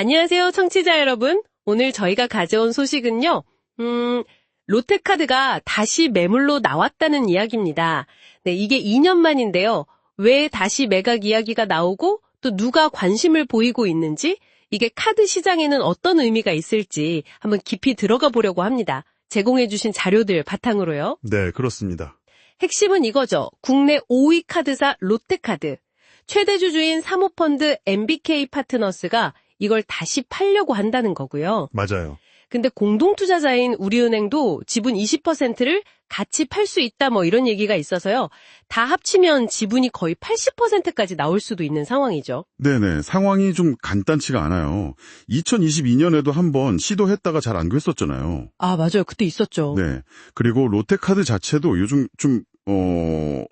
안녕하세요, 청취자 여러분. 오늘 저희가 가져온 소식은요, 롯데카드가 다시 매물로 나왔다는 이야기입니다. 네, 이게 2년 만인데요. 왜 다시 매각 이야기가 나오고 또 누가 관심을 보이고 있는지, 이게 카드 시장에는 어떤 의미가 있을지 한번 깊이 들어가 보려고 합니다. 제공해주신 자료들 바탕으로요. 네, 그렇습니다. 핵심은 이거죠. 국내 5위 카드사 롯데카드. 최대 주주인 사모펀드 MBK 파트너스가 이걸 다시 팔려고 한다는 거고요. 맞아요. 근데 공동투자자인 우리은행도 지분 20%를 같이 팔 수 있다 뭐 이런 얘기가 있어서요. 다 합치면 지분이 거의 80%까지 나올 수도 있는 상황이죠. 네네, 상황이 좀 간단치가 않아요. 2022년에도 한번 시도했다가 잘 안 됐었잖아요. 아, 맞아요. 그때 있었죠. 네. 그리고 롯데카드 자체도 요즘 좀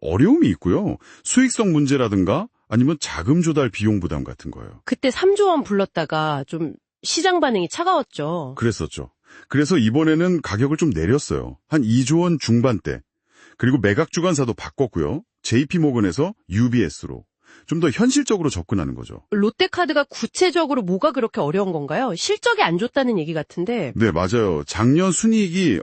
어려움이 있고요. 수익성 문제라든가 아니면 자금 조달 비용 부담 같은 거예요. 그때 3조 원 불렀다가 좀 시장 반응이 차가웠죠. 그랬었죠. 그래서 이번에는 가격을 좀 내렸어요. 한 2조 원 중반대. 그리고 매각 주관사도 바꿨고요. JP모건에서 UBS로. 좀 더 현실적으로 접근하는 거죠. 롯데카드가 구체적으로 뭐가 그렇게 어려운 건가요? 실적이 안 좋다는 얘기 같은데. 네, 맞아요. 작년 순이익이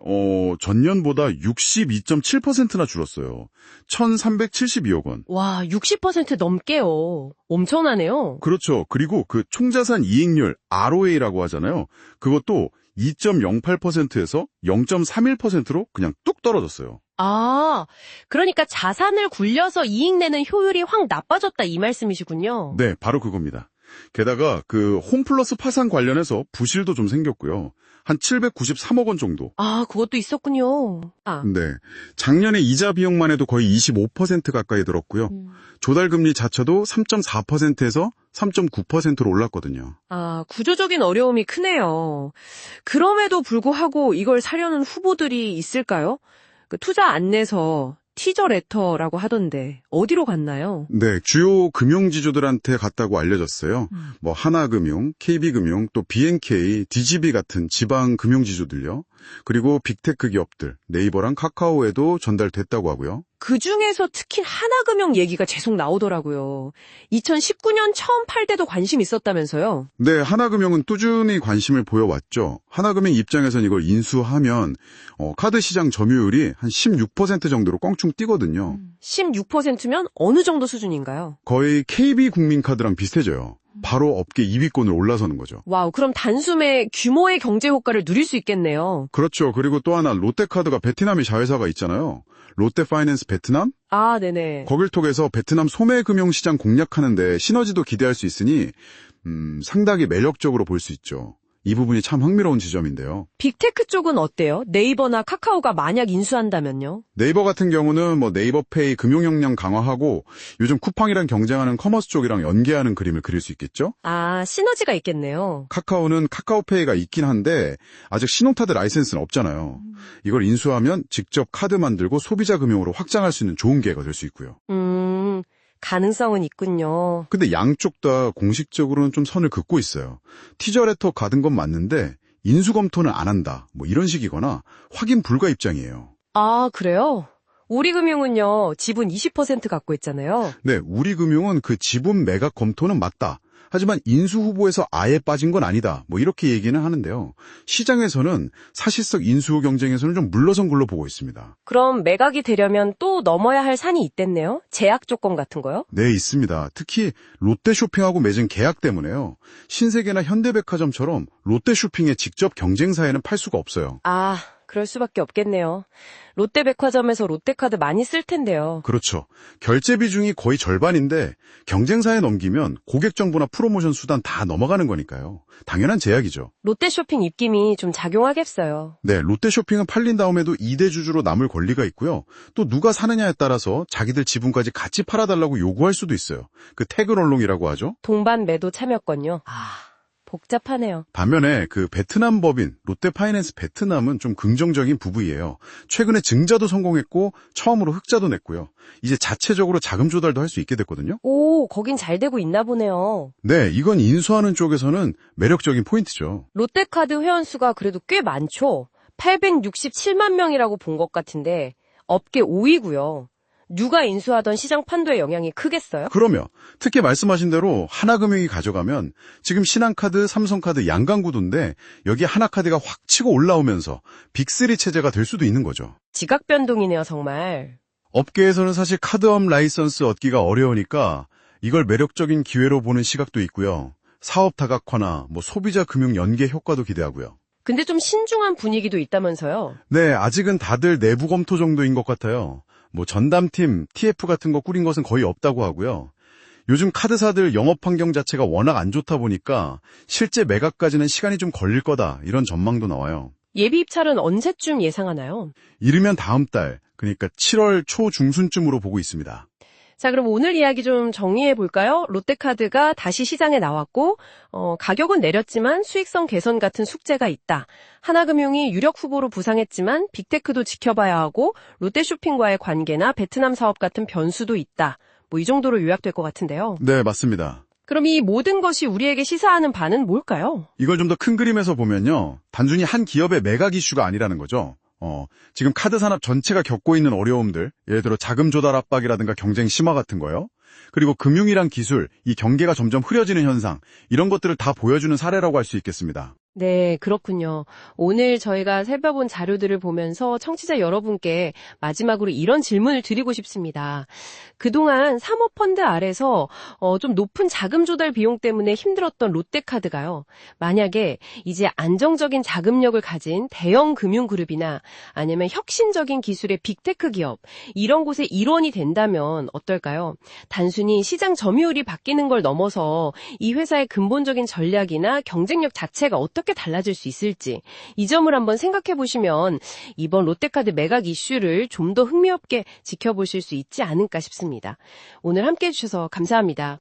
전년보다 62.7%나 줄었어요. 1,372억 원. 와, 60% 넘게요. 엄청나네요. 그렇죠. 그리고 그 총자산 이익률 ROA라고 하잖아요. 그것도 2.08%에서 0.31%로 그냥 뚝 떨어졌어요. 아, 그러니까 자산을 굴려서 이익 내는 효율이 확 나빠졌다 이 말씀이시군요. 네, 바로 그겁니다. 게다가 그 홈플러스 파산 관련해서 부실도 좀 생겼고요. 한 793억 원 정도. 아, 그것도 있었군요. 네. 작년에 이자 비용만 해도 거의 25% 가까이 들었고요. 조달금리 자체도 3.4%에서 3.9%로 올랐거든요. 아, 구조적인 어려움이 크네요. 그럼에도 불구하고 이걸 사려는 후보들이 있을까요? 그 투자 안내서 티저 레터라고 하던데 어디로 갔나요? 네, 주요 금융지주들한테 갔다고 알려졌어요. 뭐 하나금융, KB금융, 또 BNK, DGB 같은 지방 금융지주들요. 그리고 빅테크 기업들, 네이버랑 카카오에도 전달됐다고 하고요. 그중에서 특히 하나금융 얘기가 계속 나오더라고요. 2019년 처음 팔 때도 관심 있었다면서요? 네, 하나금융은 꾸준히 관심을 보여왔죠. 하나금융 입장에선 이걸 인수하면 카드 시장 점유율이 한 16% 정도로 껑충 뛰거든요. 16%면 어느 정도 수준인가요? 거의 KB국민카드랑 비슷해져요. 바로 업계 2위권을 올라서는 거죠. 와우, 그럼 단숨에 규모의 경제 효과를 누릴 수 있겠네요. 그렇죠. 그리고 또 하나 롯데카드가 베트남에 자회사가 있잖아요. 롯데파이낸스 베트남? 아, 네네. 거길 통해서 베트남 소매금융시장 공략하는데 시너지도 기대할 수 있으니 상당히 매력적으로 볼 수 있죠. 이 부분이 참 흥미로운 지점인데요. 빅테크 쪽은 어때요? 네이버나 카카오가 만약 인수한다면요? 네이버 같은 경우는 뭐 네이버페이 금융 역량 강화하고 요즘 쿠팡이랑 경쟁하는 커머스 쪽이랑 연계하는 그림을 그릴 수 있겠죠? 아, 시너지가 있겠네요. 카카오는 카카오페이가 있긴 한데 아직 신용카드 라이센스는 없잖아요. 이걸 인수하면 직접 카드 만들고 소비자 금융으로 확장할 수 있는 좋은 기회가 될 수 있고요. 가능성은 있군요. 근데 양쪽 다 공식적으로는 좀 선을 긋고 있어요. 티저레터 가든 건 맞는데 인수 검토는 안 한다. 뭐 이런 식이거나 확인 불가 입장이에요. 아, 그래요? 우리금융은요, 지분 20% 갖고 있잖아요. 네, 우리금융은 그 지분 매각 검토는 맞다. 하지만 인수 후보에서 아예 빠진 건 아니다. 뭐 이렇게 얘기는 하는데요. 시장에서는 사실상 인수 경쟁에서는 좀 물러선 걸로 보고 있습니다. 그럼 매각이 되려면 또 넘어야 할 산이 있댔네요? 제약 조건 같은 거요? 네, 있습니다. 특히 롯데쇼핑하고 맺은 계약 때문에요. 신세계나 현대백화점처럼 롯데쇼핑의 직접 경쟁사에는 팔 수가 없어요. 아, 그럴 수밖에 없겠네요. 롯데백화점에서 롯데카드 많이 쓸 텐데요. 그렇죠. 결제 비중이 거의 절반인데 경쟁사에 넘기면 고객 정보나 프로모션 수단 다 넘어가는 거니까요. 당연한 제약이죠. 롯데쇼핑 입김이 좀 작용하겠어요. 네, 롯데쇼핑은 팔린 다음에도 2대 주주로 남을 권리가 있고요. 또 누가 사느냐에 따라서 자기들 지분까지 같이 팔아달라고 요구할 수도 있어요. 그 태그롤롱이라고 하죠. 동반 매도 참여권요. 아, 복잡하네요. 반면에 그 베트남 법인 롯데파이낸스 베트남은 좀 긍정적인 부분이에요. 최근에 증자도 성공했고 처음으로 흑자도 냈고요. 이제 자체적으로 자금 조달도 할 수 있게 됐거든요. 오, 거긴 잘 되고 있나 보네요. 네, 이건 인수하는 쪽에서는 매력적인 포인트죠. 롯데카드 회원수가 그래도 꽤 많죠. 867만 명이라고 본 것 같은데 업계 5위고요. 누가 인수하던 시장 판도의 영향이 크겠어요? 그러면 특히 말씀하신 대로 하나금융이 가져가면 지금 신한카드, 삼성카드 양강구도인데 여기 하나카드가 확 치고 올라오면서 빅3 체제가 될 수도 있는 거죠. 지각 변동이네요, 정말. 업계에서는 사실 카드업 라이선스 얻기가 어려우니까 이걸 매력적인 기회로 보는 시각도 있고요. 사업 다각화나 소비자 금융 연계 효과도 기대하고요. 근데 좀 신중한 분위기도 있다면서요? 네, 아직은 다들 내부 검토 정도인 것 같아요. 전담팀, TF 같은 거 꾸린 것은 거의 없다고 하고요. 요즘 카드사들 영업 환경 자체가 워낙 안 좋다 보니까 실제 매각까지는 시간이 좀 걸릴 거다, 이런 전망도 나와요. 예비 입찰은 언제쯤 예상하나요? 이르면 다음 달, 그러니까 7월 초중순쯤으로 보고 있습니다. 자, 그럼 오늘 이야기 좀 정리해 볼까요? 롯데카드가 다시 시장에 나왔고, 가격은 내렸지만 수익성 개선 같은 숙제가 있다. 하나금융이 유력 후보로 부상했지만 빅테크도 지켜봐야 하고, 롯데쇼핑과의 관계나 베트남 사업 같은 변수도 있다. 이 정도로 요약될 것 같은데요. 네, 맞습니다. 그럼 이 모든 것이 우리에게 시사하는 바는 뭘까요? 이걸 좀 더 큰 그림에서 보면요. 단순히 한 기업의 매각 이슈가 아니라는 거죠. 지금 카드 산업 전체가 겪고 있는 어려움들, 예를 들어 자금 조달 압박이라든가 경쟁 심화 같은 거요. 그리고 금융이랑 기술, 이 경계가 점점 흐려지는 현상, 이런 것들을 다 보여주는 사례라고 할 수 있겠습니다. 네, 그렇군요. 오늘 저희가 살펴본 자료들을 보면서 청취자 여러분께 마지막으로 이런 질문을 드리고 싶습니다. 그동안 사모펀드 아래서 좀 높은 자금 조달 비용 때문에 힘들었던 롯데카드가요. 만약에 이제 안정적인 자금력을 가진 대형 금융그룹이나 아니면 혁신적인 기술의 빅테크 기업, 이런 곳의 일원이 된다면 어떨까요? 단순히 시장 점유율이 바뀌는 걸 넘어서 이 회사의 근본적인 전략이나 경쟁력 자체가 어떻게 달라질 수 있을지, 이 점을 한번 생각해 보시면 이번 롯데카드 매각 이슈를 좀 더 흥미롭게 지켜보실 수 있지 않을까 싶습니다. 오늘 함께해 주셔서 감사합니다.